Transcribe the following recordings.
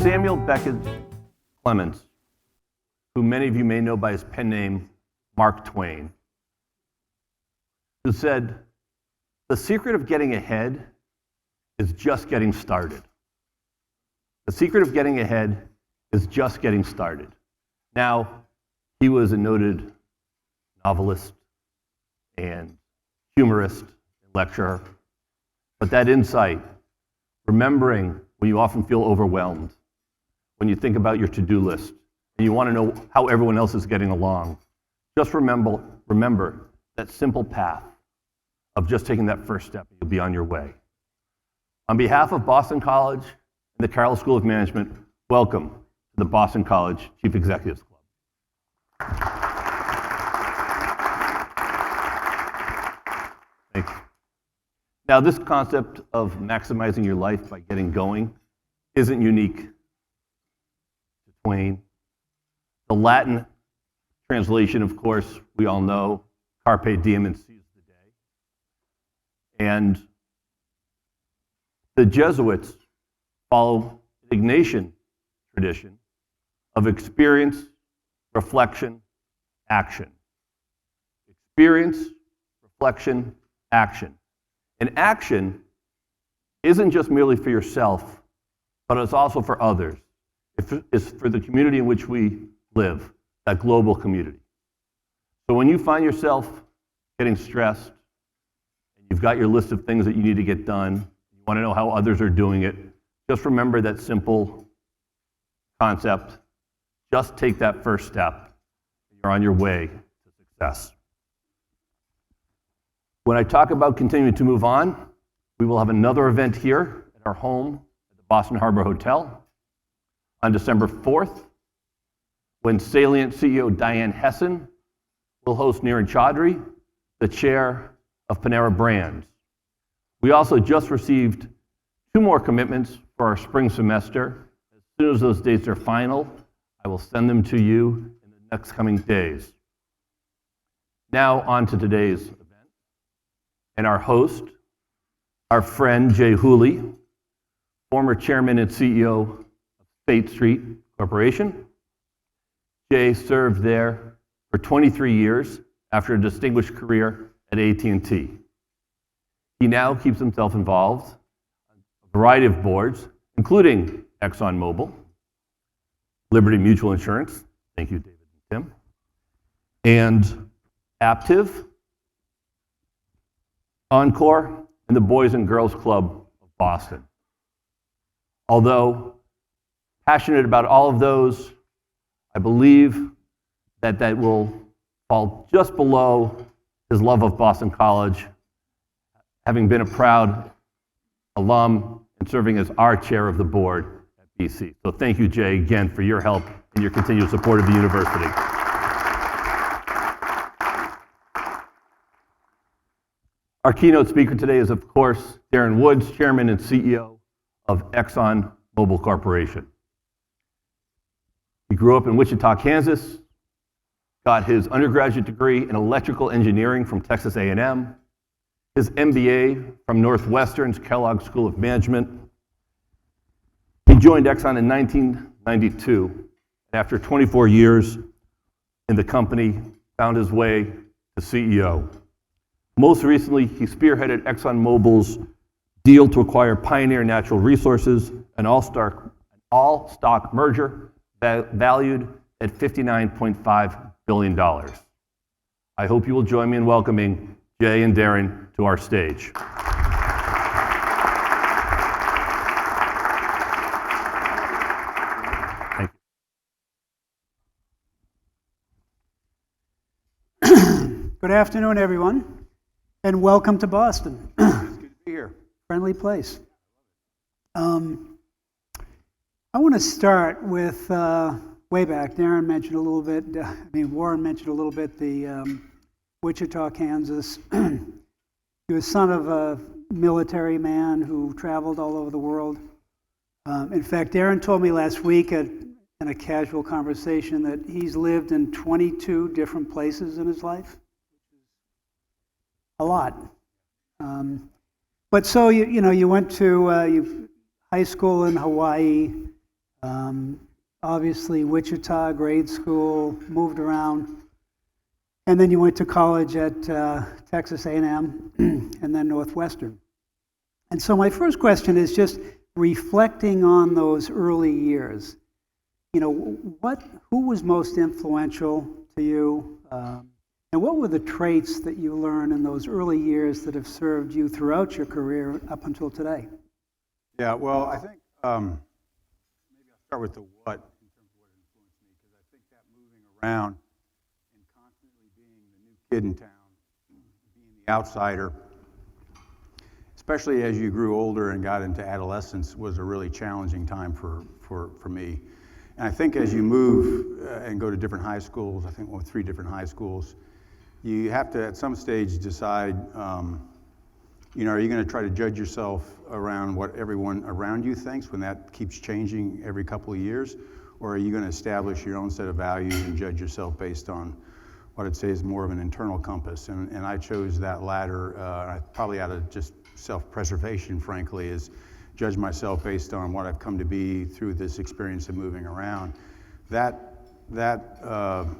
Samuel Beckett Clemens, who many of you may know by his pen name, Mark Twain, who said, "The secret of getting ahead is just getting started." The secret of getting ahead is just getting started. Now, he was a noted novelist and humorist and lecturer, but that insight, remembering when you often feel overwhelmed, when you think about your to-do list, and you want to know how everyone else is getting along, just remember that simple path of just taking that first step, and you'll be on your way. On behalf of Boston College and the Carroll School of Management, welcome to the Boston College Chief Executives Club. Thanks. Now, this concept of maximizing your life by getting going isn't unique to Twain. The Latin translation, of course, we all know, carpe diem and seize the day. And the Jesuits follow the Ignatian tradition of experience, reflection, action. Experience, reflection, action. And action isn't just merely for yourself, but it's also for others. It's for the community in which we live, that global community. So when you find yourself getting stressed, and you've got your list of things that you need to get done, you want to know how others are doing it, just remember that simple concept. Just take that first step. You're on your way to success. When I talk about continuing to move on, we will have another event here at our home at the Boston Harbor Hotel on December 4th, when Salient CEO Diane Hessen will host Niran Chaudhry, the chair of Panera Brands. We also just received 2 more commitments for our spring semester. As soon as those dates are final, I will send them to you in the next coming days. Now on to today's event. And our host, our friend Jay Hooley, former chairman and CEO of State Street Corporation. Jay served there for 23 years after a distinguished career at AT&T. He now keeps himself involved on a variety of boards, including ExxonMobil, Liberty Mutual Insurance, thank you, David and Tim, and Aptiv, Encore, and the Boys and Girls Club of Boston. Although passionate about all of those, I believe that will fall just below his love of Boston College, having been a proud alum and serving as our chair of the board at BC. So thank you, Jay, again, for your help and your continued support of the university. Our keynote speaker today is, of course, Darren Woods, Chairman and CEO of ExxonMobil Corporation. He grew up in Wichita, Kansas, got his undergraduate degree in electrical engineering from Texas A&M, his MBA from Northwestern's Kellogg School of Management. He joined Exxon in 1992, and after 24 years in the company, found his way to CEO. Most recently, he spearheaded ExxonMobil's deal to acquire Pioneer Natural Resources, an all-stock merger valued at $59.5 billion. I hope you will join me in welcoming Jay and Darren to our stage. Thank you. Good afternoon, everyone. And welcome to Boston. It's good to be here. Friendly place. I want to start with way back. Darren mentioned a little bit, Warren mentioned a little bit the Wichita, Kansas. He was son of a military man who traveled all over the world. In fact, Darren told me last week in a casual conversation that he's lived in 22 different places in his life. A lot. But so, you went to high school in Hawaii, Obviously, Wichita, grade school, moved around. And then you went to college at Texas A&M and then Northwestern. And so my first question is just reflecting on those early years. Who was most influential to you? And what were the traits that you learned in those early years that have served you throughout your career up until today? Yeah, well, I think maybe I'll start with the what in terms of what influenced me, because I think that moving around and constantly being the new kid in town, being the outsider, especially as you grew older and got into adolescence, was a really challenging time for me. And I think as you move and go to different high schools, I think 3 different high schools, you have to at some stage decide, are you going to try to judge yourself around what everyone around you thinks when that keeps changing every couple of years? Or are you going to establish your own set of values and judge yourself based on what I'd say is more of an internal compass? And I chose that latter, probably out of just self-preservation, frankly, is judge myself based on what I've come to be through this experience of moving around. That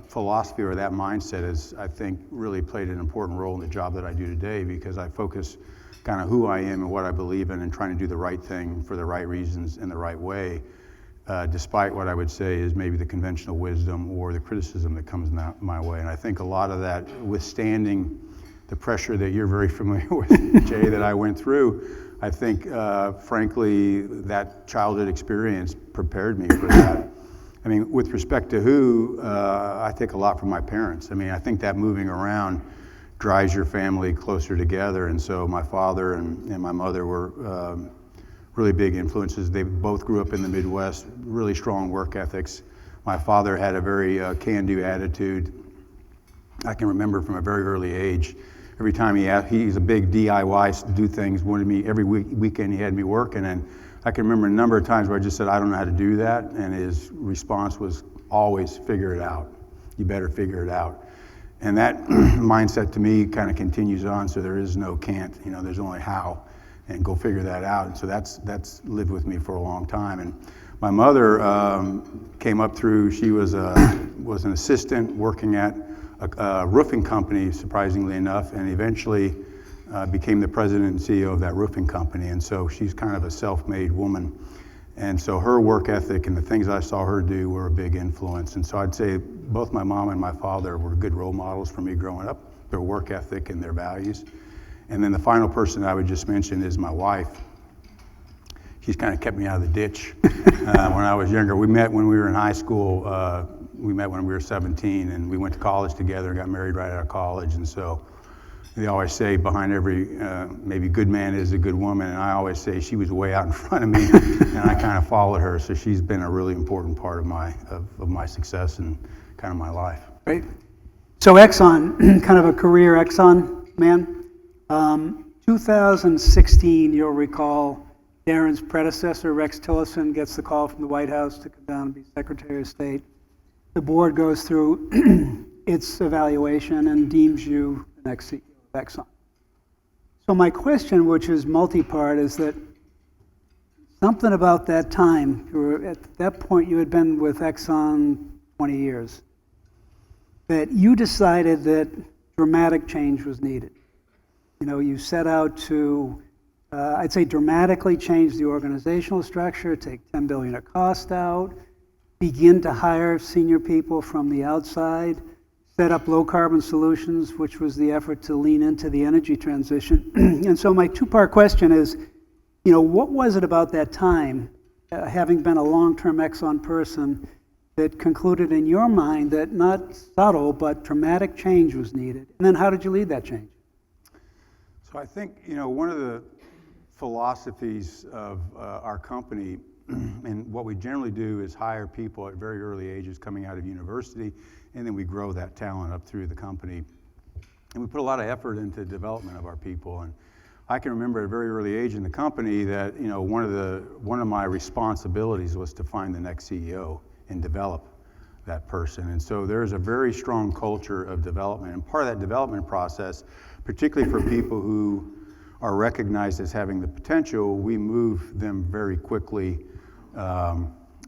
philosophy or that mindset has, I think, really played an important role in the job that I do today, because I focus kind of who I am and what I believe in and trying to do the right thing for the right reasons in the right way, despite what I would say is maybe the conventional wisdom or the criticism that comes my way. And I think a lot of that, withstanding the pressure that you're very familiar with, Jay, that I went through, I think, frankly, that childhood experience prepared me for that. I mean, with respect to who, I take a lot from my parents. I mean, I think that moving around drives your family closer together. And so my father and my mother were really big influences. They both grew up in the Midwest, really strong work ethics. My father had a very can-do attitude. I can remember from a very early age, every time he's a big DIY, do things, wanted me, every weekend he had me working. And I can remember a number of times where I just said, I don't know how to do that. And his response was always, figure it out. You better figure it out. And that mindset to me kind of continues on. So there is no can't, there's only how, and go figure that out. And so that's lived with me for a long time. And my mother came up through, she was an assistant working at a roofing company, surprisingly enough, and eventually became the president and CEO of that roofing company. And so she's kind of a self-made woman. And so her work ethic and the things I saw her do were a big influence. And so I'd say both my mom and my father were good role models for me growing up, their work ethic and their values. And then the final person I would just mention is my wife. She's kind of kept me out of the ditch when I was younger. We met when we were in high school. We met when we were 17, and we went to college together and got married right out of college. And so they always say behind every maybe good man is a good woman, and I always say she was way out in front of me, and I kind of followed her. So she's been a really important part of my success and kind of my life. Great. So Exxon, kind of a career Exxon man. 2016, you'll recall, Darren's predecessor, Rex Tillerson, gets the call from the White House to come down and be Secretary of State. The board goes through its evaluation and deems you the next CEO of Exxon. So my question, which is multi-part, is that something about that time, at that point you had been with Exxon 20 years, that you decided that dramatic change was needed. You set out to, I'd say, dramatically change the organizational structure, take $10 billion of cost out, begin to hire senior people from the outside, set up low carbon solutions, which was the effort to lean into the energy transition. And so my 2-part question is, what was it about that time, having been a long-term Exxon person, that concluded in your mind that not subtle, but dramatic change was needed? And then how did you lead that change? So I think, one of the philosophies of our company, and what we generally do is hire people at very early ages coming out of university, and then we grow that talent up through the company. And we put a lot of effort into development of our people. And I can remember at a very early age in the company that, one of my responsibilities was to find the next CEO and develop that person. And so there's a very strong culture of development. And part of that development process, particularly for people who are recognized as having the potential, we move them very quickly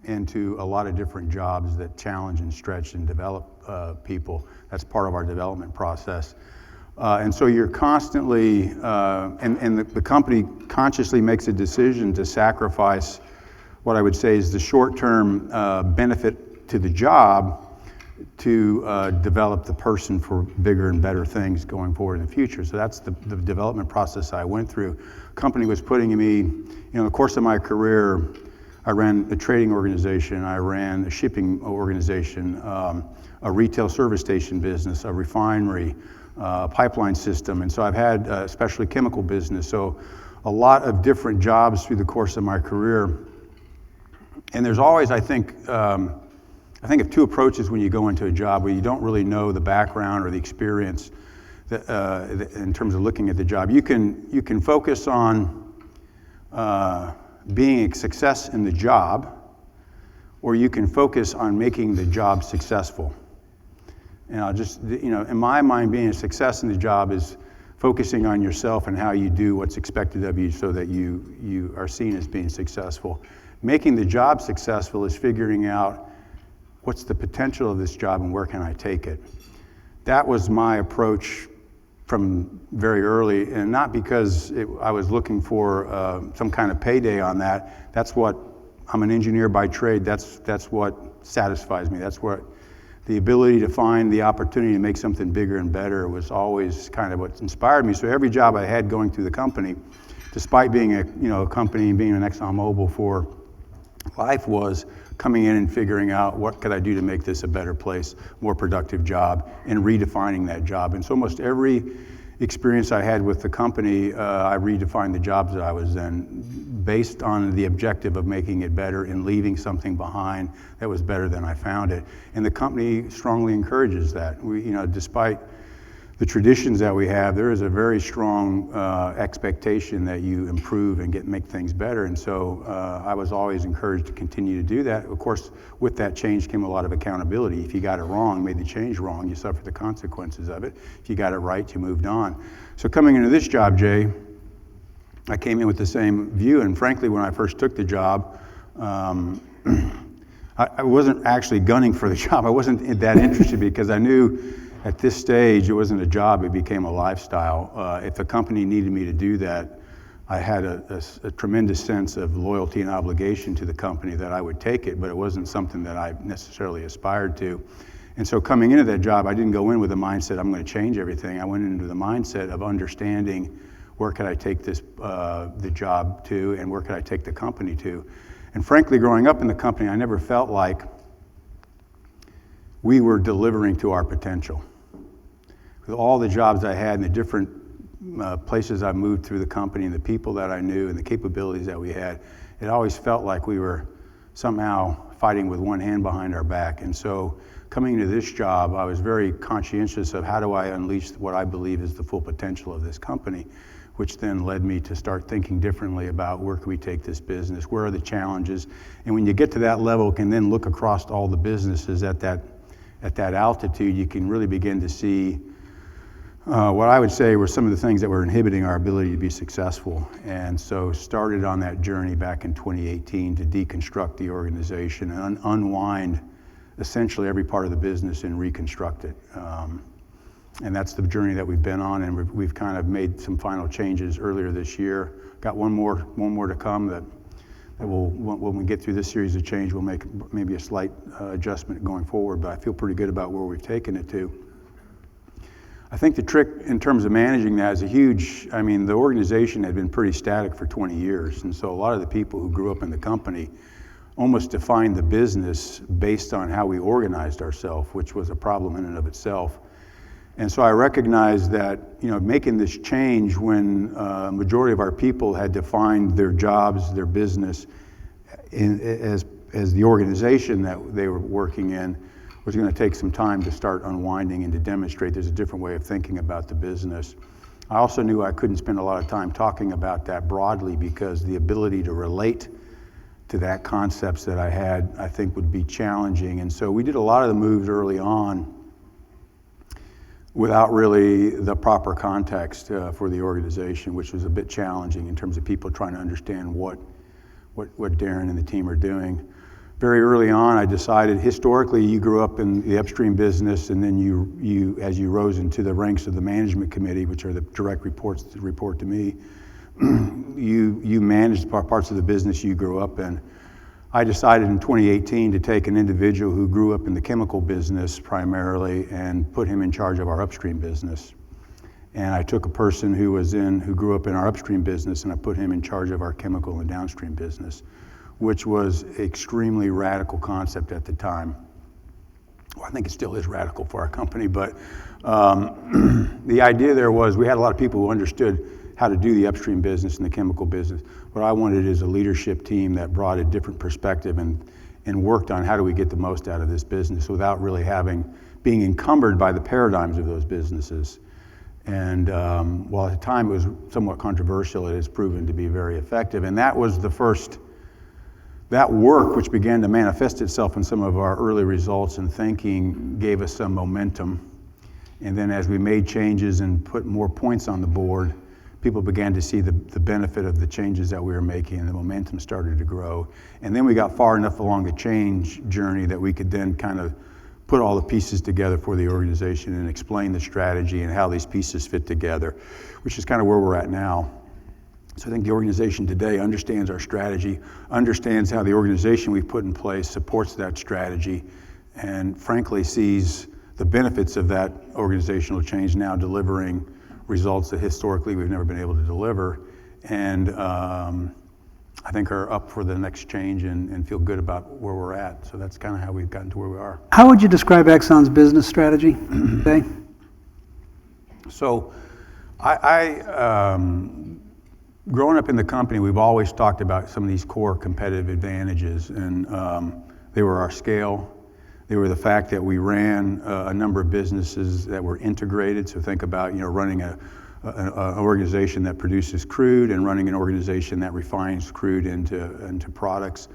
into a lot of different jobs that challenge and stretch and develop people. That's part of our development process. And so you're constantly, and the company consciously makes a decision to sacrifice what I would say is the short-term benefit to the job to develop the person for bigger and better things going forward in the future. So that's the development process I went through. Company was putting me, in the course of my career, I ran a trading organization, I ran a shipping organization, a retail service station business, a refinery, pipeline system, and so I've had a specialty chemical business. So a lot of different jobs through the course of my career. And there's always, I think of two approaches when you go into a job where you don't really know the background or the experience in terms of looking at the job. You can focus on being a success in the job, or you can focus on making the job successful. And I'll just, in my mind, being a success in the job is focusing on yourself and how you do what's expected of you so that you are seen as being successful. Making the job successful is figuring out what's the potential of this job and where can I take it. That was my approach from very early, and not because I was looking for some kind of payday on that. I'm an engineer by trade. That's what satisfies me. That's what the ability to find the opportunity to make something bigger and better was always kind of what inspired me. So every job I had going through the company, despite being a company and being an ExxonMobil for life, was coming in and figuring out what could I do to make this a better place, more productive job, and redefining that job. And so almost every experience I had with the company, I redefined the jobs that I was in based on the objective of making it better and leaving something behind that was better than I found it. And the company strongly encourages that. Despite the traditions that we have, there is a very strong expectation that you improve and make things better. And so I was always encouraged to continue to do that. Of course, with that change came a lot of accountability. If you got it wrong, made the change wrong, you suffered the consequences of it. If you got it right, you moved on. So coming into this job, Jay, I came in with the same view. And frankly, when I first took the job, I wasn't actually gunning for the job. I wasn't that interested because I knew at this stage, it wasn't a job, it became a lifestyle. If the company needed me to do that, I had a tremendous sense of loyalty and obligation to the company that I would take it, but it wasn't something that I necessarily aspired to. And so coming into that job, I didn't go in with the mindset, I'm going to change everything. I went into the mindset of understanding where could I take the job to and where could I take the company to. And frankly, growing up in the company, I never felt like we were delivering to our potential. With all the jobs I had and the different places I moved through the company and the people that I knew and the capabilities that we had, it always felt like we were somehow fighting with one hand behind our back. And so coming into this job, I was very conscientious of how do I unleash what I believe is the full potential of this company, which then led me to start thinking differently about where can we take this business, where are the challenges. And when you get to that level, can then look across all the businesses at that altitude, you can really begin to see what I would say were some of the things that were inhibiting our ability to be successful. And so started on that journey back in 2018 to deconstruct the organization and unwind essentially every part of the business and reconstruct it. And that's the journey that we've been on, and we've kind of made some final changes earlier this year. Got one more to come that will, when we get through this series of change, we'll make maybe a slight adjustment going forward, but I feel pretty good about where we've taken it to. I think the trick in terms of managing that is the organization had been pretty static for 20 years, and so a lot of the people who grew up in the company almost defined the business based on how we organized ourselves, which was a problem in and of itself. And so I recognized that, making this change when a majority of our people had defined their jobs, their business as the organization that they were working in, was going to take some time to start unwinding and to demonstrate there's a different way of thinking about the business. I also knew I couldn't spend a lot of time talking about that broadly because the ability to relate to that concepts that I had, I think would be challenging. And so we did a lot of the moves early on without really the proper context for the organization, which was a bit challenging in terms of people trying to understand what Darren and the team are doing. very early on, I decided, historically, you grew up in the upstream business, and then you as you rose into the ranks of the management committee, which are the direct reports that report to me, you managed parts of the business you grew up in. I decided in 2018 to take an individual who grew up in the chemical business primarily and put him in charge of our upstream business. And I took a person who grew up in our upstream business, and I put him in charge of our chemical and downstream business, which was an extremely radical concept at the time. Well, I think it still is radical for our company, but the idea there was we had a lot of people who understood how to do the upstream business and the chemical business. What I wanted is a leadership team that brought a different perspective and worked on how do we get the most out of this business without really being encumbered by the paradigms of those businesses. And while at the time it was somewhat controversial, it has proven to be very effective. And that was that work, which began to manifest itself in some of our early results and thinking, gave us some momentum. And then as we made changes and put more points on the board, people began to see the benefit of the changes that we were making, and the momentum started to grow. And then we got far enough along the change journey that we could then kind of put all the pieces together for the organization and explain the strategy and how these pieces fit together, which is kind of where we're at now. So I think the organization today understands our strategy, understands how the organization we've put in place supports that strategy, and frankly sees the benefits of that organizational change now delivering results that historically we've never been able to deliver, and I think are up for the next change and feel good about where we're at. So that's kind of how we've gotten to where we are. How would you describe Exxon's business strategy today? So growing up in the company, we've always talked about some of these core competitive advantages, and they were our scale. They were the fact that we ran a number of businesses that were integrated. So think about running an organization that produces crude and running an organization that refines crude into products.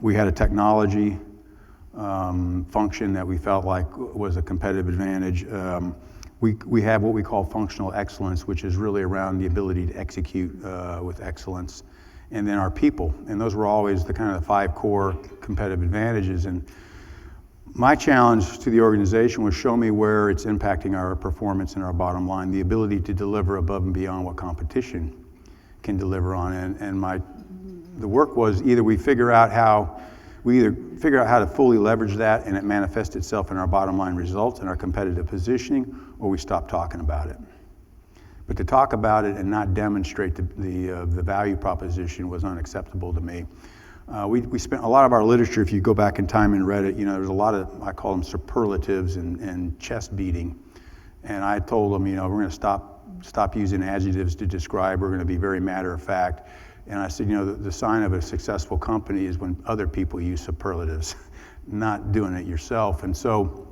We had a technology function that we felt like was a competitive advantage. We have what we call functional excellence, which is really around the ability to execute with excellence. And then our people, and those were always the kind of the 5 core competitive advantages. And my challenge to the organization was show me where it's impacting our performance and our bottom line, the ability to deliver above and beyond what competition can deliver on. And the work was either we figure out how to fully leverage that and it manifests itself in our bottom line results and our competitive positioning, or we stop talking about it. But to talk about it and not demonstrate the value proposition was unacceptable to me. We spent a lot of our literature, if you go back in time and read it, there's a lot of, I call them superlatives and chest beating. And I told them, we're going to stop using adjectives to describe. We're going to be very matter of fact. And I said, the sign of a successful company is when other people use superlatives, not doing it yourself. And so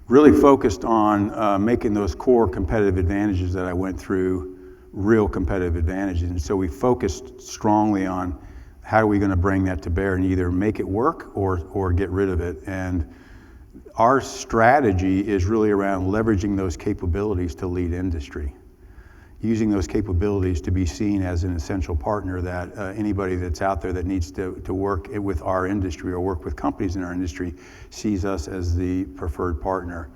really focused on making those core competitive advantages that I went through real competitive advantages. And so we focused strongly on how are we going to bring that to bear and either make it work or get rid of it. And our strategy is really around leveraging those capabilities to lead industry, using those capabilities to be seen as an essential partner that anybody that's out there that needs to work with our industry or work with companies in our industry sees us as the preferred partner.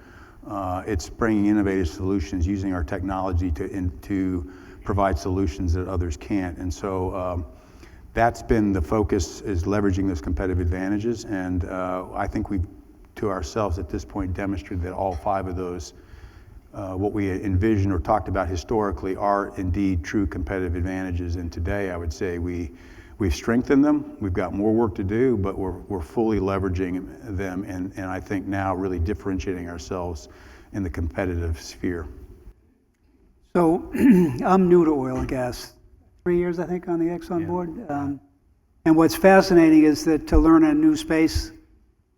It's bringing innovative solutions, using our technology to provide solutions that others can't. And so that's been the focus, is leveraging those competitive advantages. And I think we've, to ourselves at this point, demonstrated that all 5 of those, what we envisioned or talked about historically, are indeed true competitive advantages. And today, I would say we've strengthened them. We've got more work to do, but we're fully leveraging them, and I think now really differentiating ourselves in the competitive sphere. So I'm new to oil and gas. 3 years, I think, on the Exxon board. And what's fascinating is that to learn a new space,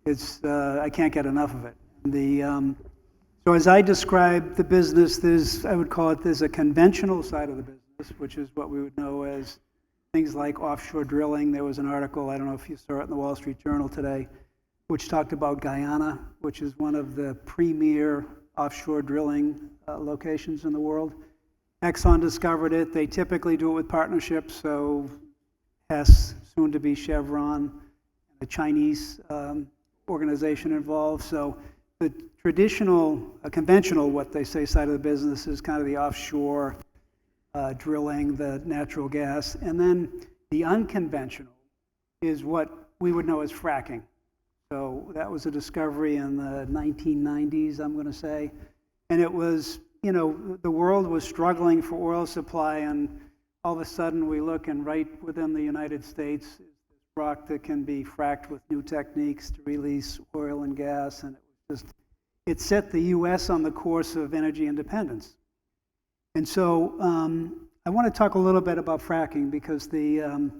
I can't get enough of it. So as I describe the business, I would call it, there's a conventional side of the business, which is what we would know as things like offshore drilling. There was an article, I don't know if you saw it in the Wall Street Journal today, which talked about Guyana, which is one of the premier offshore drilling locations in the world. Exxon discovered it. They typically do it with partnerships, so Hess, soon to be Chevron, a Chinese organization involved. So the traditional, conventional, what they say, side of the business is kind of the offshore drilling, the natural gas. And then the unconventional is what we would know as fracking. So that was a discovery in the 1990s, I'm going to say. And it was, you know, the world was struggling for oil supply, and all of a sudden we look, and right within the United States is this rock that can be fracked with new techniques to release oil and gas. And it set the U.S. on the course of energy independence. And so I want to talk a little bit about fracking, because the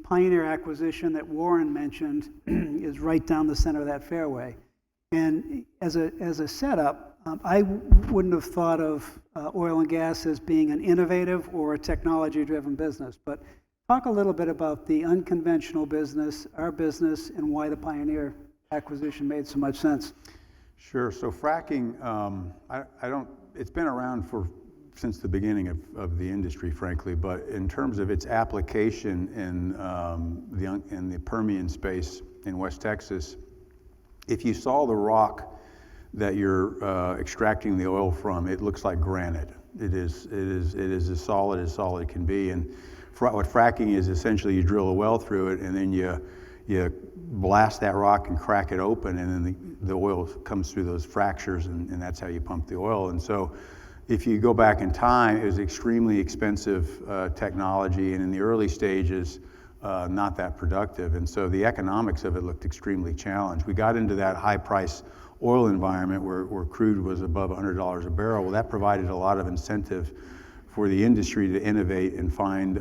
Pioneer acquisition that Warren mentioned is right down the center of that fairway. And as a setup, I wouldn't have thought of oil and gas as being an innovative or a technology-driven business. But talk a little bit about the unconventional business, our business, and why the Pioneer acquisition made so much sense. Sure. So fracking, it's been around since the beginning of the industry, frankly, but in terms of its application in the Permian space in West Texas, if you saw the rock that you're extracting the oil from, it looks like granite. It is as solid can be. And what fracking is, essentially you drill a well through it, and then you blast that rock and crack it open, and then the oil comes through those fractures, and that's how you pump the oil. And so if you go back in time, it was extremely expensive technology, and in the early stages, not that productive. And so the economics of it looked extremely challenged. We got into that high price oil environment where crude was above $100 a barrel. Well, that provided a lot of incentive for the industry to innovate and find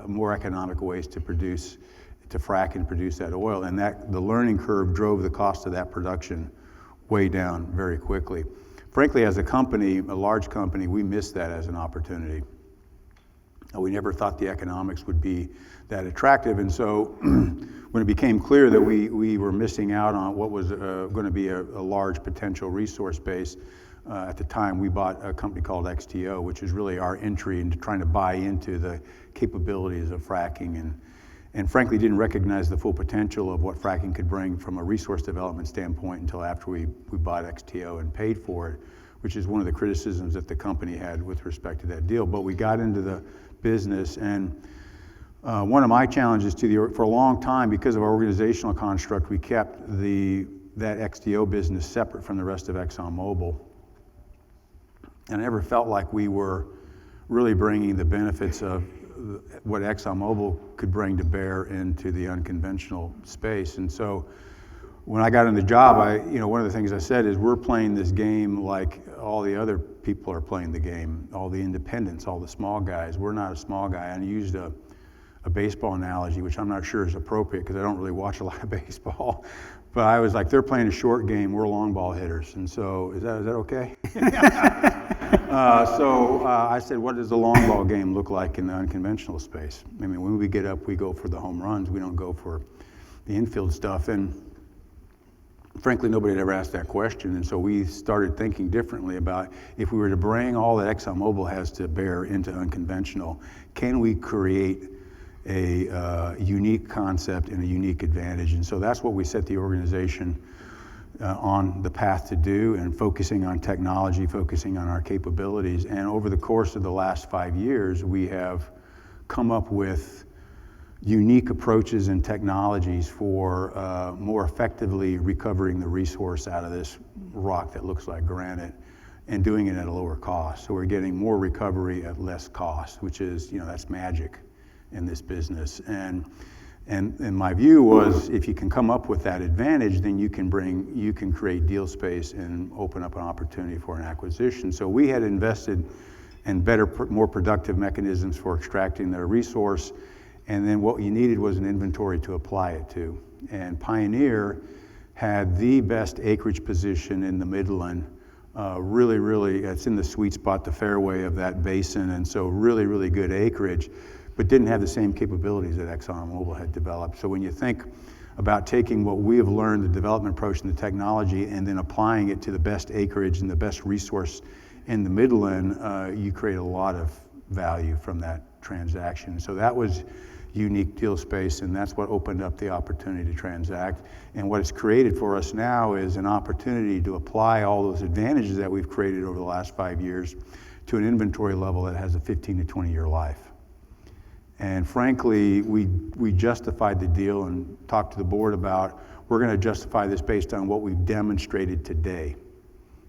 more economical ways to frack and produce that oil. And the learning curve drove the cost of that production way down very quickly. Frankly, as a company, a large company, we missed that as an opportunity. We never thought the economics would be that attractive. And so when it became clear that we were missing out on what was going to be a large potential resource base, at the time we bought a company called XTO, which is really our entry into trying to buy into the capabilities of fracking, and frankly didn't recognize the full potential of what fracking could bring from a resource development standpoint until after we bought XTO and paid for it, which is one of the criticisms that the company had with respect to that deal. But we got into the business, and one of my challenges for a long time, because of our organizational construct, we kept that XTO business separate from the rest of ExxonMobil. And I never felt like we were really bringing the benefits of what ExxonMobil could bring to bear into the unconventional space. And so when I got in the job, one of the things I said is, we're playing this game like all the other people are playing the game, all the independents, all the small guys. We're not a small guy. I used a baseball analogy, which I'm not sure is appropriate because I don't really watch a lot of baseball. But I was like, they're playing a short game, we're long ball hitters. And so, is that okay? I said, what does the long ball game look like in the unconventional space? I mean, when we get up, we go for the home runs. We don't go for the infield stuff. And frankly, nobody had ever asked that question. And so we started thinking differently about, if we were to bring all that ExxonMobil has to bear into unconventional, can we create a unique concept and a unique advantage? And so that's what we set the organization on the path to do, and focusing on technology, focusing on our capabilities. And over the course of the last 5 years, we have come up with unique approaches and technologies for more effectively recovering the resource out of this rock that looks like granite, and doing it at a lower cost. So we're getting more recovery at less cost, which is, that's magic in this business. And my view was, if you can come up with that advantage, then you can create deal space and open up an opportunity for an acquisition. So we had invested in better, more productive mechanisms for extracting the resource, and then what you needed was an inventory to apply it to. And Pioneer had the best acreage position in the Midland. Really, it's in the sweet spot, the fairway of that basin, and so really good acreage, but didn't have the same capabilities that ExxonMobil had developed. So when you think about taking what we have learned, the development approach and the technology, and then applying it to the best acreage and the best resource in the Midland, you create a lot of value from that transaction. So that was unique deal space, and that's what opened up the opportunity to transact. And what it's created for us now is an opportunity to apply all those advantages that we've created over the last 5 years to an inventory level that has a 15 to 20 year life. And frankly, we justified the deal and talked to the board about, we're going to justify this based on what we've demonstrated today.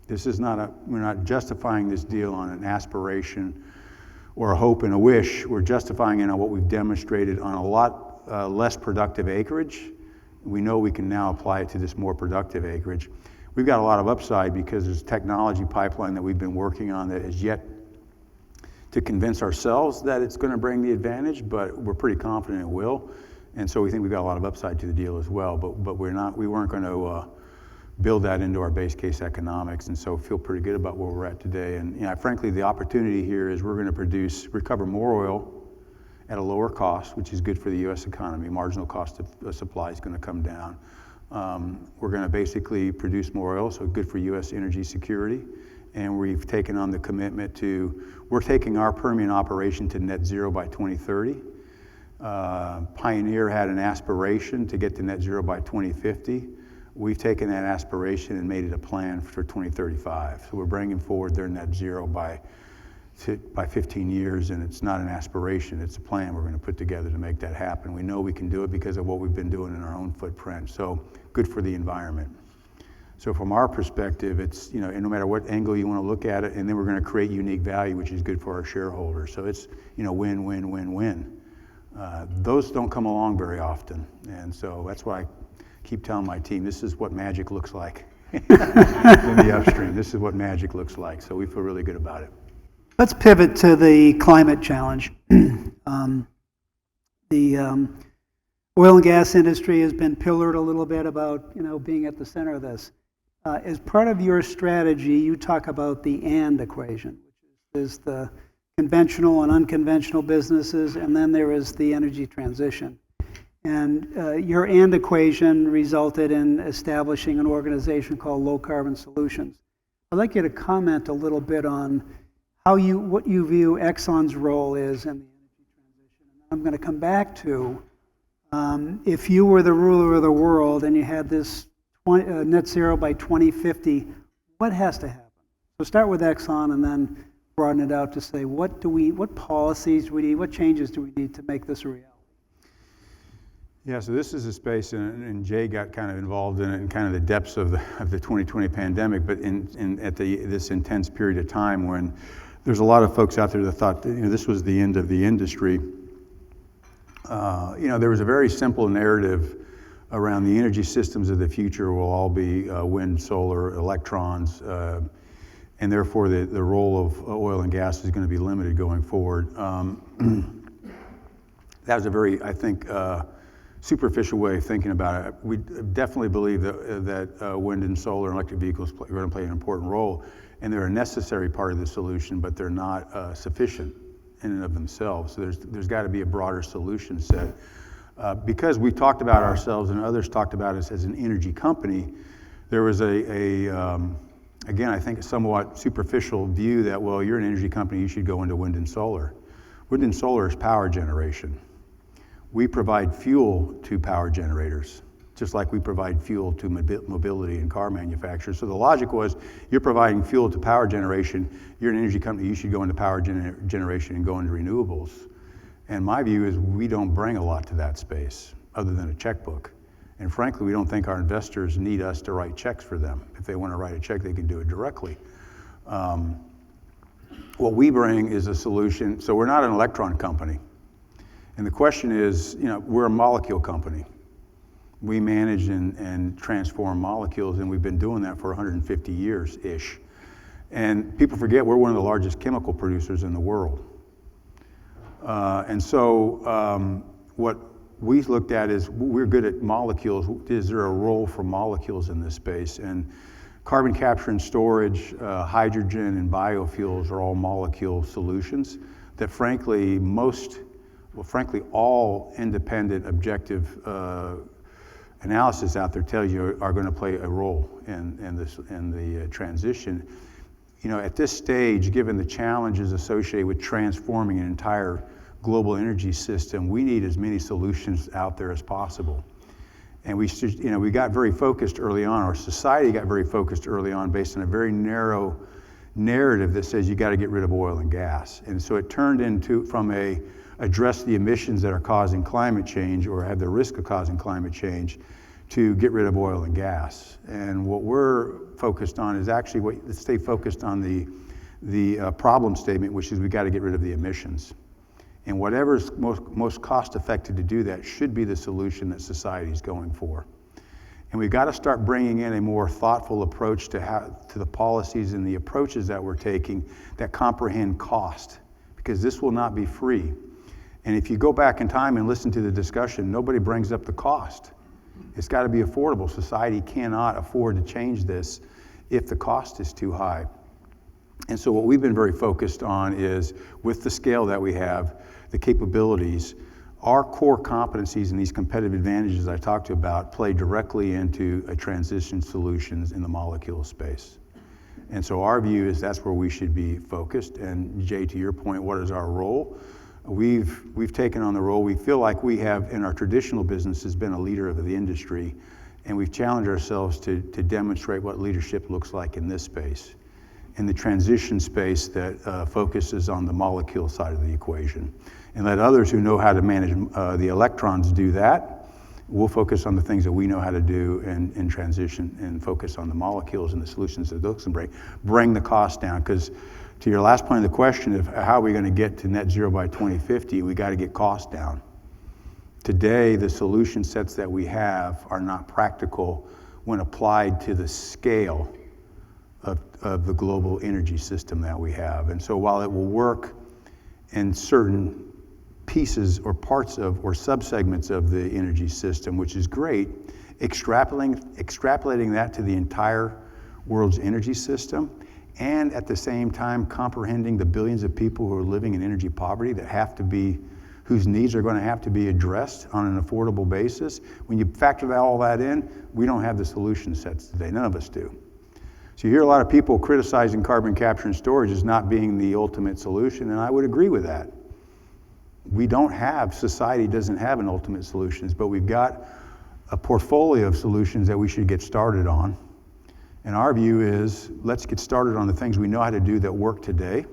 This is not we're not justifying this deal on an aspiration or a hope and a wish. We're justifying it on what we've demonstrated on a lot less productive acreage. We know we can now apply it to this more productive acreage. We've got a lot of upside because there's a technology pipeline that we've been working on that is yet to convince ourselves that it's going to bring the advantage, but we're pretty confident it will. And so we think we've got a lot of upside to the deal as well, but we weren't going to build that into our base case economics, and so feel pretty good about where we're at today. And frankly, the opportunity here is we're going to recover more oil at a lower cost, which is good for the U.S. economy. Marginal cost of supply is going to come down. We're going to basically produce more oil, so good for U.S. energy security. And we've taken on the commitment we're taking our Permian operation to net zero by 2030. Pioneer had an aspiration to get to net zero by 2050. We've taken that aspiration and made it a plan for 2035. So we're bringing forward their net zero by 15 years, and it's not an aspiration, it's a plan we're going to put together to make that happen. We know we can do it because of what we've been doing in our own footprint, so good for the environment. So from our perspective, it's, and no matter what angle you want to look at it, and then we're going to create unique value, which is good for our shareholders. So it's, win, win, win, win. Those don't come along very often, and so that's why I keep telling my team, this is what magic looks like in the upstream. This is what magic looks like, so we feel really good about it. Let's pivot to the climate challenge. The oil and gas industry has been pillared a little bit about, being at the center of this. As part of your strategy, you talk about the and equation, which is the conventional and unconventional businesses, and then there is the energy transition. And your and equation resulted in establishing an organization called Low Carbon Solutions. I'd like you to comment a little bit on what you view Exxon's role is in the energy transition. And I'm going to come back to if you were the ruler of the world and you had this net zero by 2050, what has to happen? So start with Exxon and then broaden it out to say, what policies do we need, what changes do we need to make this a reality? Yeah, so this is a space, and Jay got kind of involved in it in kind of the depths of the 2020 pandemic, but at this intense period of time when there's a lot of folks out there that thought that, this was the end of the industry. There was a very simple narrative around the energy systems of the future will all be wind, solar, electrons, and therefore the role of oil and gas is going to be limited going forward. That was a very, I think, superficial way of thinking about it. We definitely believe that wind and solar and electric vehicles are going to play an important role, and they're a necessary part of the solution, but they're not sufficient in and of themselves. So there's got to be a broader solution set. Because we talked about ourselves and others talked about us as an energy company, there was again, I think a somewhat superficial view that, well, you're an energy company, you should go into wind and solar. Wind and solar is power generation. We provide fuel to power generators, just like we provide fuel to mobility and car manufacturers. So the logic was, you're providing fuel to power generation, you're an energy company, you should go into power generation and go into renewables. And my view is we don't bring a lot to that space other than a checkbook. And frankly, we don't think our investors need us to write checks for them. If they want to write a check, they can do it directly. What we bring is a solution. So we're not an electron company. And the question is, we're a molecule company. We manage and transform molecules, and we've been doing that for 150 years-ish. And people forget we're one of the largest chemical producers in the world. And so what we looked at is, we're good at molecules. Is there a role for molecules in this space? And carbon capture and storage, hydrogen and biofuels are all molecule solutions that frankly all independent objective analysis out there tells you are going to play a role in the transition. At this stage, given the challenges associated with transforming an entire global energy system, we need as many solutions out there as possible. And we got very focused early on, our society got very focused early on based on a very narrow narrative that says you got to get rid of oil and gas. And so it turned into, from address the emissions that are causing climate change or have the risk of causing climate change, to get rid of oil and gas. And what we're focused on is actually stay focused on the problem statement, which is we got to get rid of the emissions. And whatever's most cost effective to do that should be the solution that society is going for. And we've got to start bringing in a more thoughtful approach to the policies and the approaches that we're taking that comprehend cost, because this will not be free. And if you go back in time and listen to the discussion, nobody brings up the cost. It's got to be affordable. Society cannot afford to change this if the cost is too high. And so what we've been very focused on is, with the scale that we have, the capabilities, our core competencies and these competitive advantages I talked to you about play directly into a transition solutions in the molecule space. And so our view is that's where we should be focused. And Jay, to your point, what is our role? We've taken on the role. We feel like we have, in our traditional businesses, been a leader of the industry, and we've challenged ourselves to demonstrate what leadership looks like in this space, in the transition space that focuses on the molecule side of the equation. And let others who know how to manage the electrons do that. We'll focus on the things that we know how to do in transition and focus on the molecules and the solutions that those can bring the cost down. Because to your last point of the question of how are we going to get to net zero by 2050, we got to get costs down. Today, the solution sets that we have are not practical when applied to the scale of the global energy system that we have. And so while it will work in certain pieces or parts of or subsegments of the energy system, which is great, extrapolating that to the entire world's energy system, and at the same time comprehending the billions of people who are living in energy poverty whose needs are going to have to be addressed on an affordable basis. When you factor all that in, we don't have the solution sets today. None of us do. So you hear a lot of people criticizing carbon capture and storage as not being the ultimate solution, and I would agree with that. Society doesn't have an ultimate solution, but we've got a portfolio of solutions that we should get started on. And our view is, let's get started on the things we know how to do that work today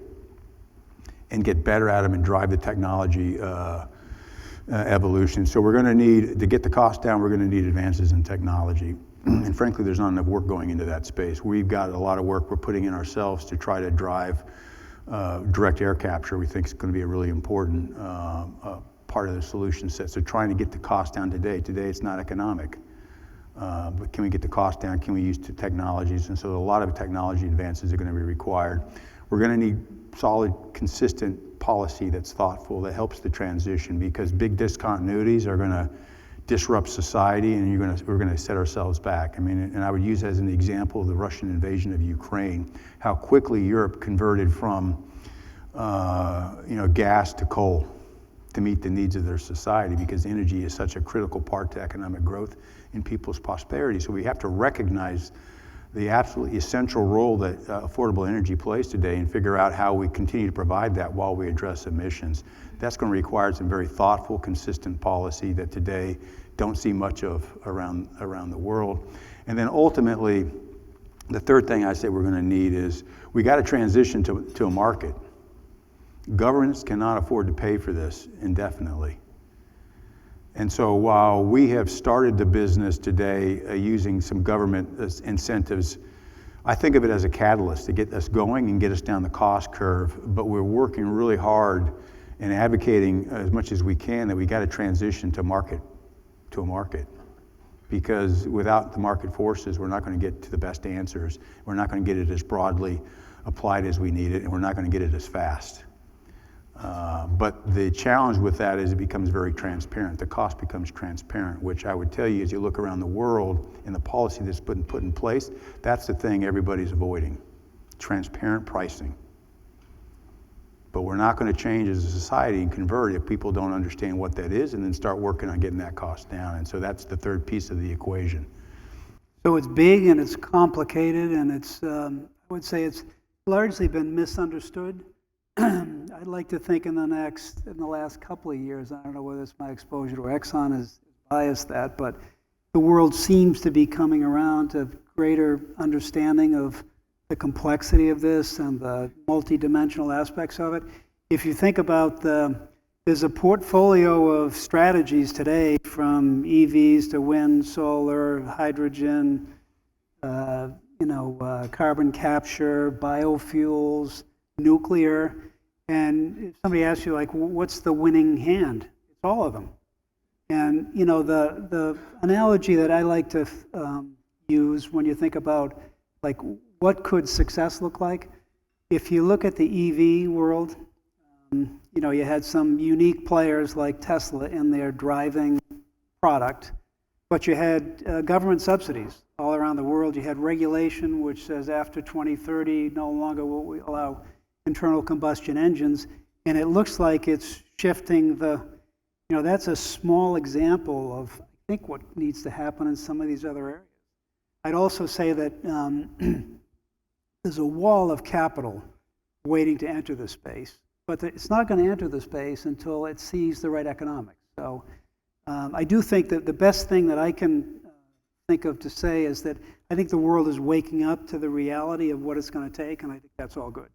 and get better at them and drive the technology evolution. So we're going to need, to get the cost down, we're going to need advances in technology. And frankly, there's not enough work going into that space. We've got a lot of work we're putting in ourselves to try to drive direct air capture. We think it's going to be a really important part of the solution set. So trying to get the cost down today. Today it's not economic. But can we get the cost down? Can we use technologies? And so a lot of technology advances are going to be required. We're going to need solid, consistent policy that's thoughtful, that helps the transition, because big discontinuities are going to disrupt society, and we're going to set ourselves back. I mean, and I would use as an example the Russian invasion of Ukraine, how quickly Europe converted from gas to coal to meet the needs of their society, because energy is such a critical part to economic growth in people's prosperity. So we have to recognize the absolutely essential role that affordable energy plays today and figure out how we continue to provide that while we address emissions. That's going to require some very thoughtful, consistent policy that today don't see much of around the world. And then ultimately, the third thing I say we're going to need is we got to transition to a market. Governments cannot afford to pay for this indefinitely. And so while we have started the business today using some government incentives, I think of it as a catalyst to get us going and get us down the cost curve. But we're working really hard and advocating as much as we can that we got to transition to a market. Because without the market forces, we're not going to get to the best answers. We're not going to get it as broadly applied as we need it, and we're not going to get it as fast. But the challenge with that is it becomes very transparent. The cost becomes transparent, which I would tell you, as you look around the world and the policy that's been put in place, that's the thing everybody's avoiding: transparent pricing. But we're not going to change as a society and convert if people don't understand what that is and then start working on getting that cost down. And so that's the third piece of the equation. So it's big and it's complicated, and it's, I would say it's largely been misunderstood. I'd like to think in the last couple of years, I don't know whether it's my exposure to Exxon is biased that, but the world seems to be coming around to greater understanding of the complexity of this and the multidimensional aspects of it. If you think about there's a portfolio of strategies today, from EVs to wind, solar, hydrogen, carbon capture, biofuels, nuclear. And if somebody asks you, like, what's the winning hand? It's all of them. And the analogy that I like to use when you think about, like, what could success look like? If you look at the EV world, you had some unique players like Tesla in their driving product, but you had government subsidies all around the world. You had regulation which says after 2030, no longer will we allow internal combustion engines, and it looks like it's shifting that's a small example of, I think, what needs to happen in some of these other areas. I'd also say that there's a wall of capital waiting to enter the space, but it's not going to enter the space until it sees the right economics. So I do think that the best thing that I can think of to say is that I think the world is waking up to the reality of what it's going to take, and I think that's all good.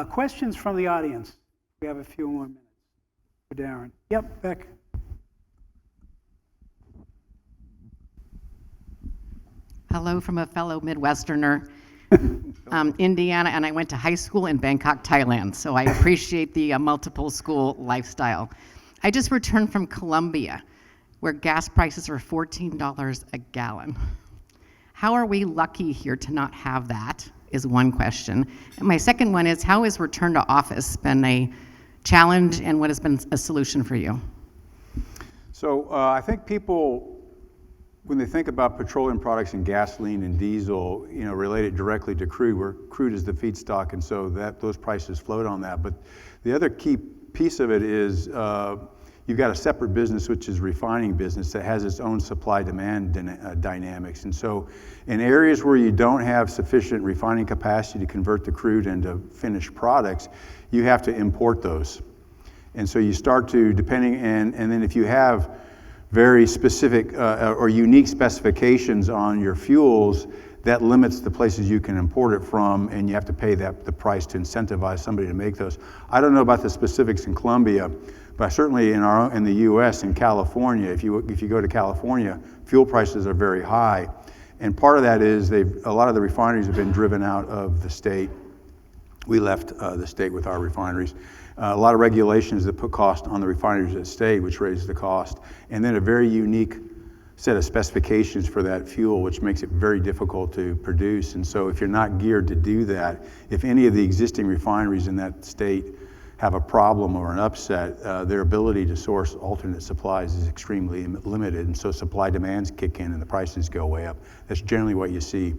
Questions from the audience? We have a few more minutes for Darren. Yep, Beck. Hello from a fellow Midwesterner, Indiana, and I went to high school in Bangkok, Thailand, so I appreciate the multiple school lifestyle. I just returned from Colombia, where gas prices are $14 a gallon. How are we lucky here to not have that, is one question. And my second one is, how has return to office been a challenge, and what has been a solution for you? So I think people, when they think about petroleum products and gasoline and diesel, related directly to crude, where crude is the feedstock, and so those prices float on that. But the other key piece of it is you've got a separate business, which is refining business, that has its own supply-demand dynamics. And so in areas where you don't have sufficient refining capacity to convert the crude into finished products, you have to import those. And so you start to, and then if you have very specific or unique specifications on your fuels, that limits the places you can import it from, and you have to pay the price to incentivize somebody to make those. I don't know about the specifics in Colombia, but certainly in the U.S. and California, if you go to California, fuel prices are very high, and part of that is a lot of the refineries have been driven out of the state. We left the state with our refineries. A lot of regulations that put cost on the refineries that stayed, which raises the cost, and then a very unique set of specifications for that fuel, which makes it very difficult to produce. And so if you're not geared to do that, if any of the existing refineries in that state have a problem or an upset, their ability to source alternate supplies is extremely limited. And so supply demands kick in and the prices go way up. That's generally what you see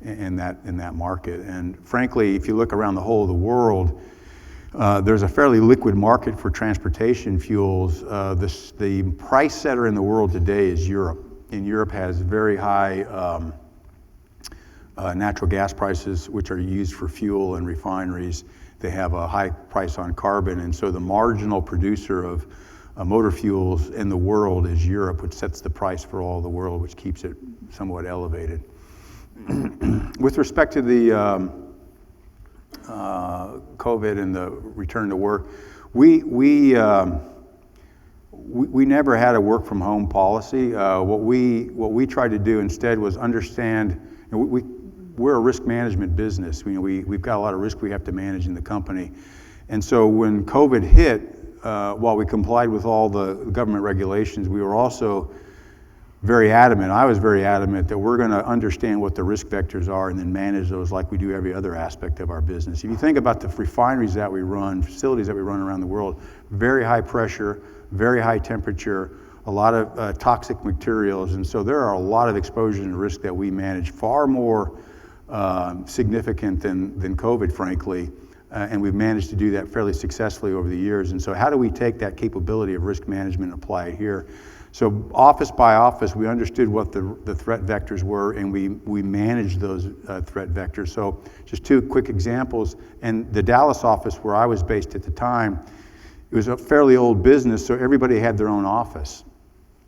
in that market. And frankly, if you look around the whole of the world, there's a fairly liquid market for transportation fuels. The price setter in the world today is Europe. And Europe has very high natural gas prices, which are used for fuel and refineries. They have a high price on carbon. And so the marginal producer of motor fuels in the world is Europe, which sets the price for all the world, which keeps it somewhat elevated. With respect to the COVID and the return to work, we never had a work from home policy. What we tried to do instead was understand. We're a risk management business. We've got a lot of risk we have to manage in the company, and so when COVID hit, while we complied with all the government regulations, we were also very adamant. I was very adamant that we're going to understand what the risk vectors are and then manage those like we do every other aspect of our business. If you think about the refineries that we run, facilities that we run around the world, very high pressure, very high temperature, a lot of toxic materials, and so there are a lot of exposures and risk that we manage, far more significant than COVID, frankly. and we've managed to do that fairly successfully over the years. And so how do we take that capability of risk management and apply it here? So office by office, we understood what the threat vectors were, and we managed those threat vectors. So just two quick examples. And the Dallas office, where I was based at the time, it was a fairly old business, so everybody had their own office.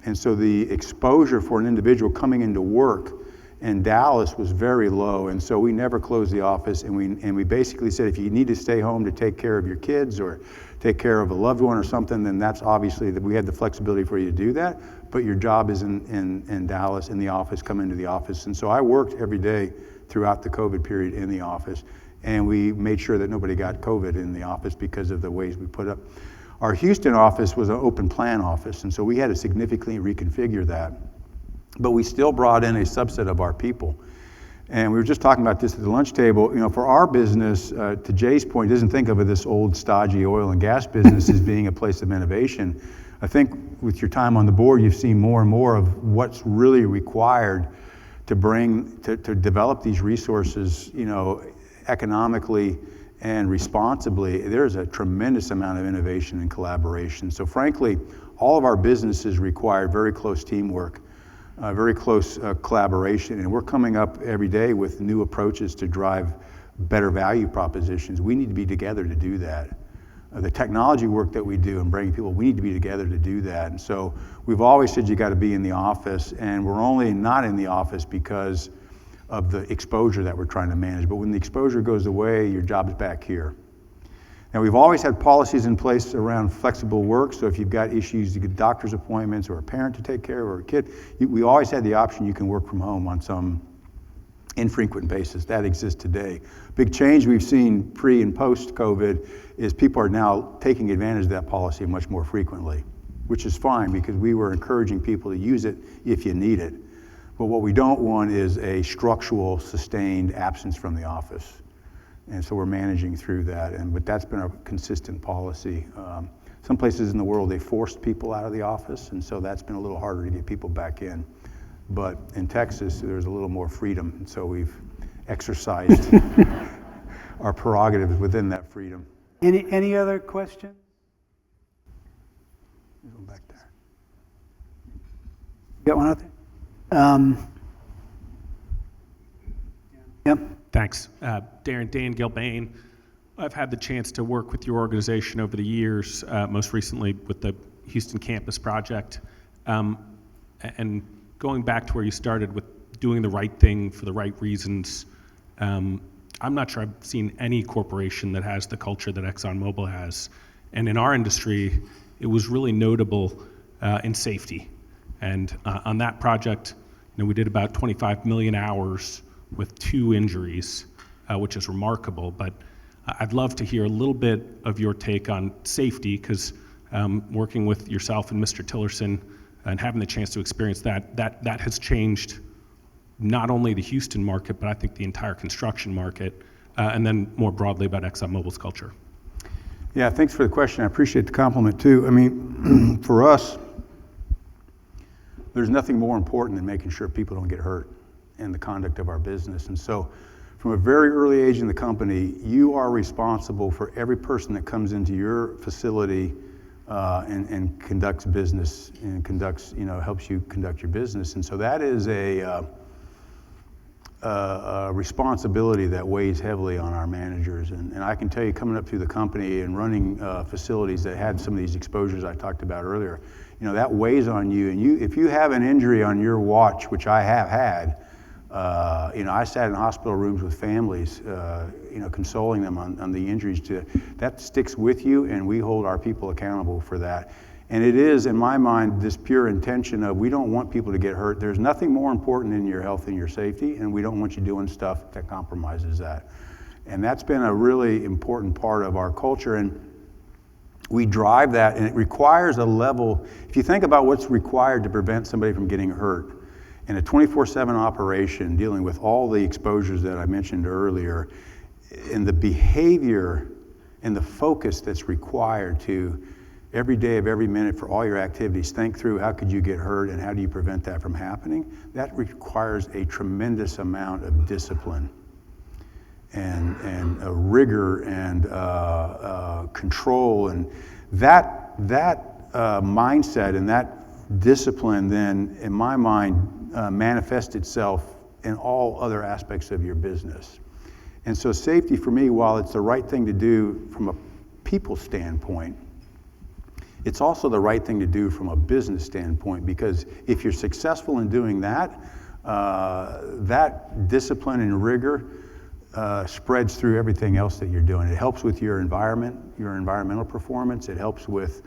And so the exposure for an individual coming into work in Dallas was very low, and so we never closed the office, and we basically said, if you need to stay home to take care of your kids or take care of a loved one or something, then that's obviously that we had the flexibility for you to do that, but your job is in Dallas, in the office, come into the office. And so I worked every day throughout the COVID period in the office, and we made sure that nobody got COVID in the office because of the ways we put up. Our Houston office was an open plan office, and so we had to significantly reconfigure that. But we still brought in a subset of our people. And we were just talking about this at the lunch table. You know, for our business, to Jay's point, he doesn't think of this old stodgy oil and gas business as being a place of innovation. I think with your time on the board, you've seen more and more of what's really required to develop these resources, you know, economically and responsibly. There's a tremendous amount of innovation and collaboration. So frankly, all of our businesses require very close teamwork, very close collaboration, and we're coming up every day with new approaches to drive better value propositions. We need to be together to do that. The technology work that we do and bringing people, we need to be together to do that. And so we've always said you got to be in the office, and we're only not in the office because of the exposure that we're trying to manage. But when the exposure goes away, your job is back here. Now, we've always had policies in place around flexible work, so if you've got issues to get doctor's appointments or a parent to take care of or a kid, we always had the option you can work from home on some infrequent basis. That exists today. Big change we've seen pre and post-COVID is people are now taking advantage of that policy much more frequently, which is fine because we were encouraging people to use it if you need it. But what we don't want is a structural, sustained absence from the office. And so we're managing through that, but that's been a consistent policy. Some places in the world, they forced people out of the office, and so that's been a little harder to get people back in. But in Texas, there's a little more freedom, and so we've exercised our prerogatives within that freedom. Any other questions? Go back there. Got one out there? Yep. Thanks. Dan Gilbane. I've had the chance to work with your organization over the years, most recently with the Houston Campus Project. And going back to where you started with doing the right thing for the right reasons, I'm not sure I've seen any corporation that has the culture that ExxonMobil has. And in our industry, it was really notable in safety. And on that project, you know, we did about 25 million hours with 2 injuries, which is remarkable. But I'd love to hear a little bit of your take on safety, because working with yourself and Mr. Tillerson and having the chance to experience that has changed not only the Houston market, but I think the entire construction market, and then more broadly about ExxonMobil's culture. Yeah, thanks for the question. I appreciate the compliment too. I mean, for us, there's nothing more important than making sure people don't get hurt in the conduct of our business. And so from a very early age in the company, you are responsible for every person that comes into your facility and conducts business and conducts, you know, helps you conduct your business. And so that is a responsibility that weighs heavily on our managers. And I can tell you, coming up through the company and running facilities that had some of these exposures I talked about earlier, you know, that weighs on you. And if you have an injury on your watch, which I have had, you know, I sat in hospital rooms with families, you know, consoling them on the injuries. That sticks with you, and we hold our people accountable for that. And it is, in my mind, this pure intention of we don't want people to get hurt. There's nothing more important in your health and your safety, and we don't want you doing stuff that compromises that. And that's been a really important part of our culture, and we drive that, and it requires a level. If you think about what's required to prevent somebody from getting hurt, in a 24/7 operation, dealing with all the exposures that I mentioned earlier, and the behavior and the focus that's required to every day of every minute for all your activities, think through how could you get hurt and how do you prevent that from happening, that requires a tremendous amount of discipline. and rigor and control, and that mindset and that discipline then, in my mind, manifests itself in all other aspects of your business. And so safety for me, while it's the right thing to do from a people standpoint, it's also the right thing to do from a business standpoint, because if you're successful in doing that, that discipline and rigor spreads through everything else that you're doing. It helps with your environment, your environmental performance. It helps with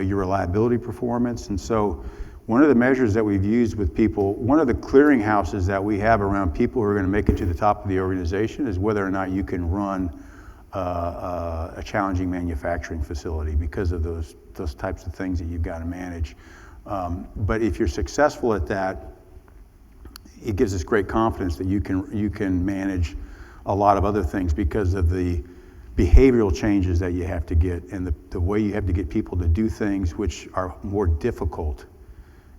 your reliability performance. And so one of the measures that we've used with people, one of the clearinghouses that we have around people who are going to make it to the top of the organization is whether or not you can run a challenging manufacturing facility, because of those types of things that you've got to manage. But if you're successful at that, it gives us great confidence that you can manage a lot of other things, because of the behavioral changes that you have to get, and the way you have to get people to do things which are more difficult.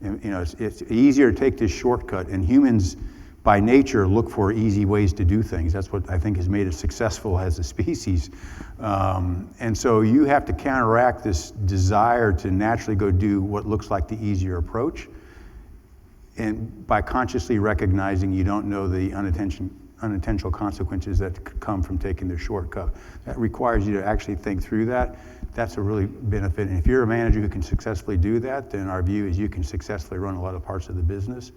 And, it's easier to take this shortcut, and humans by nature look for easy ways to do things. That's what I think has made us successful as a species. And so you have to counteract this desire to naturally go do what looks like the easier approach, and by consciously recognizing you don't know the unintentional consequences that could come from taking the shortcut. That requires you to actually think through that. That's a really benefit. And if you're a manager who can successfully do that, then our view is you can successfully run a lot of parts of the business.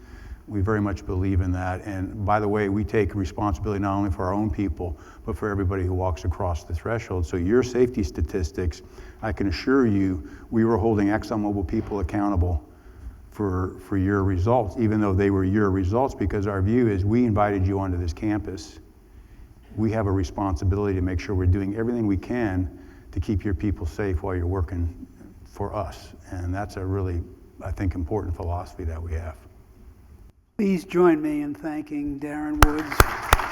We very much believe in that. And by the way, we take responsibility not only for our own people, but for everybody who walks across the threshold. So your safety statistics, I can assure you, we were holding ExxonMobil people accountable for your results, even though they were your results, because our view is we invited you onto this campus. We have a responsibility to make sure we're doing everything we can to keep your people safe while you're working for us. And that's a really, I think, important philosophy that we have. Please join me in thanking Darren Woods.